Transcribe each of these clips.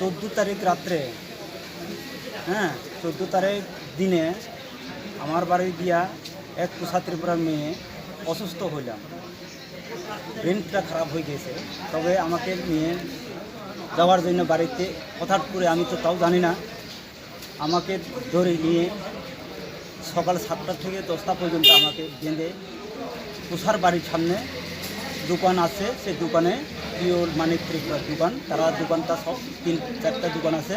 14 তারিখ রাত্রে, হ্যাঁ 14 তারিখ দিনে আমার বাড়ি গিয়া এক কুষাত্রীপুরার মেয়ে অসুস্থ হইলাম, ব্রেনটা খারাপ হয়ে গেছে। তবে আমাকে নিয়ে যাওয়ার জন্য বাড়িতে হঠাৎ করে, আমি তো তাও জানি না, আমাকে ধরে নিয়ে সকাল 7টা থেকে 10টা পর্যন্ত আমাকে বেঁধে কুষার বাড়ির সামনে দোকান আছে, সেই দোকানে পিওর মানিক ত্রিপুরার দোকান, তারা দোকানটা সব 3-4টা দোকান আছে,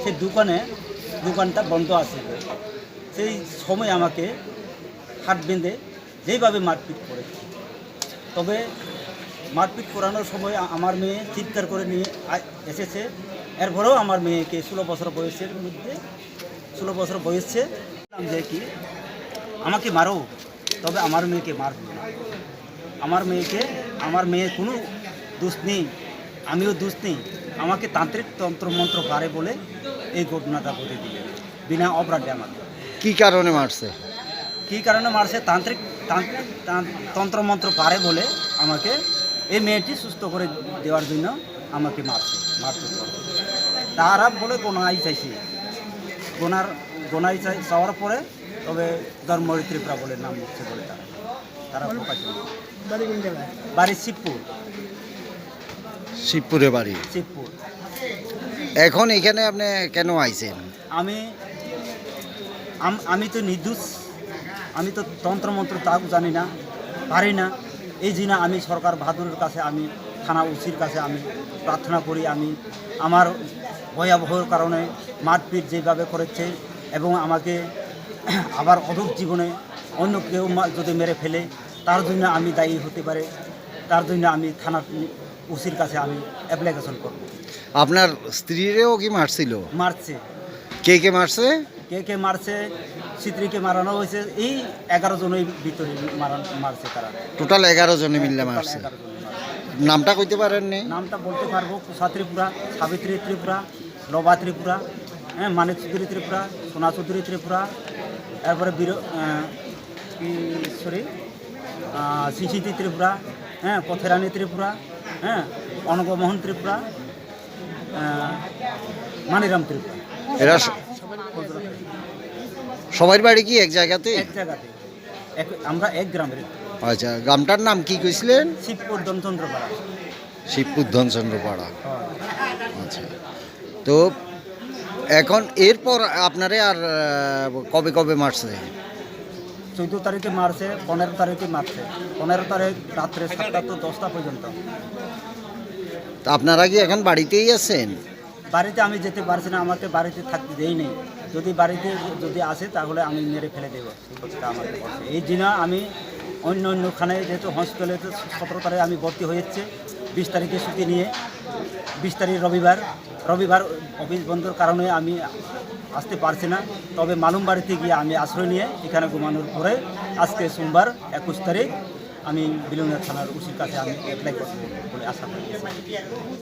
সেই দোকানটা বন্ধ আছে। সেই সময় আমাকে হাত বেঁধে যেইভাবে মারপিট করেছে। তবে মারপিট করানোর সময় আমার মেয়ে চিৎকার করে নিয়ে এসেছে। এরপরেও আমার মেয়েকে 16 বছর বয়সের মধ্যে 16 বছর বয়সে যে কি আমাকে মারো, তবে আমার মেয়েকে মারব না। আমার মেয়ে কোনো দোষ নেই, আমিও দোষ নেই। আমাকে তান্ত্রিক তন্ত্রমন্ত্র পারে বলে এই ঘটনাটা ঘটে দিল বিনা অপরাধে। আমাকে কি কারণে মারছে? তান্ত্রিক তন্ত্রমন্ত্র পারে বলে আমাকে এই মেয়েটি সুস্থ করে দেওয়ার জন্য আমাকে মারতে তারা বলে গোনাই চাইছে, গোনাই চাওয়ার পরে তবে ধর্মহরি ত্রিপুরা বলে নাম দিচ্ছে বলে তারা প্রকাশ। বাড়ি শিবপুরে বাড়ি। শিবপুর। এখন এখানে আপনি কেন আইছেন? আমি তো নির্দোষ, আমি তো তন্ত্রমন্ত্র তাও জানি না, পারি না। এই জন্য আমি সরকার বাহাদুরের কাছে, আমি থানা ওসির কাছে আমি প্রার্থনা করি। আমি আমার ভয়াবহর কারণে মারপিট যেভাবে করেছে এবং আমাকে আবার অদূর জীবনে অন্য কেউ যদি মেরে ফেলে তার জন্য আমি দায়ী হতে পারে, তার জন্য আমি থানা ওসির কাছে আমি অ্যাপ্লিকেশন করব। আপনার স্ত্রীরেও কি মারছিল? মারছে। কে মারছে? কে মারছে? স্ত্রীকে মারানো হয়েছে। এই 11 জনের ভিতরে মারছে তারা। টোটাল 11 জনে মিললে মারছে। নামটা কইতে পারেননি? নামটা বলতে পারবো। কুষা ত্রিপুরা, সাবিত্রী ত্রিপুরা, লবা ত্রিপুরা, হ্যাঁ মানিক চৌধুরী ত্রিপুরা, সোনা চৌধুরী ত্রিপুরা, তারপরে সিসিতি ত্রিপুরা, হ্যাঁ পথেরানী ত্রিপুরা, হ্যাঁ অনগমোহন ত্রিপুরা, মানিরাম ত্রিপুরা। এরা সবার বাড়ি কি এক জায়গাতে? এক জায়গাতে, আমরা এক গ্রামের। আচ্ছা, গ্রামটার নাম কি কইছিলেন? শিবপুর দনচন্দ্রপাড়া। শিবপুর দনচন্দ্রপাড়া। আচ্ছা, তো এখন এরপর আপনারে আর কবে মারছে? 14 তারিখে মারছে, 15 তারিখে মারছে। 15 তারিখ রাত্রে 7টা তো 10টা পর্যন্ত। তা আপনারা কি এখন বাড়িতেই আছেন? বাড়িতে আমি যেতে পারছি না, আমাকে বাড়িতে থাকতে দেই নেই। যদি আসে তাহলে আমি মেরে ফেলে দেবো, আমাকে বলছে। এই জন্য আমি অন্যখানে যেহেতু হসপিটালে 17 তারিখে আমি ভর্তি হয়েছে, 20 তারিখে ছুটি নিয়ে 20 তারিখ রবিবার অফিস বন্ধর কারণে আমি আসতে পারছি না। তবে মালুম বাড়িতে গিয়ে আমি আশ্রয় নিয়ে এখানে ঘুমানোর পরে আজকে সোমবার 21 তারিখ আমি বিলুনিয়া থানার ওসির কাছে আমি অ্যাপ্লাই করবো বলে আশা করি।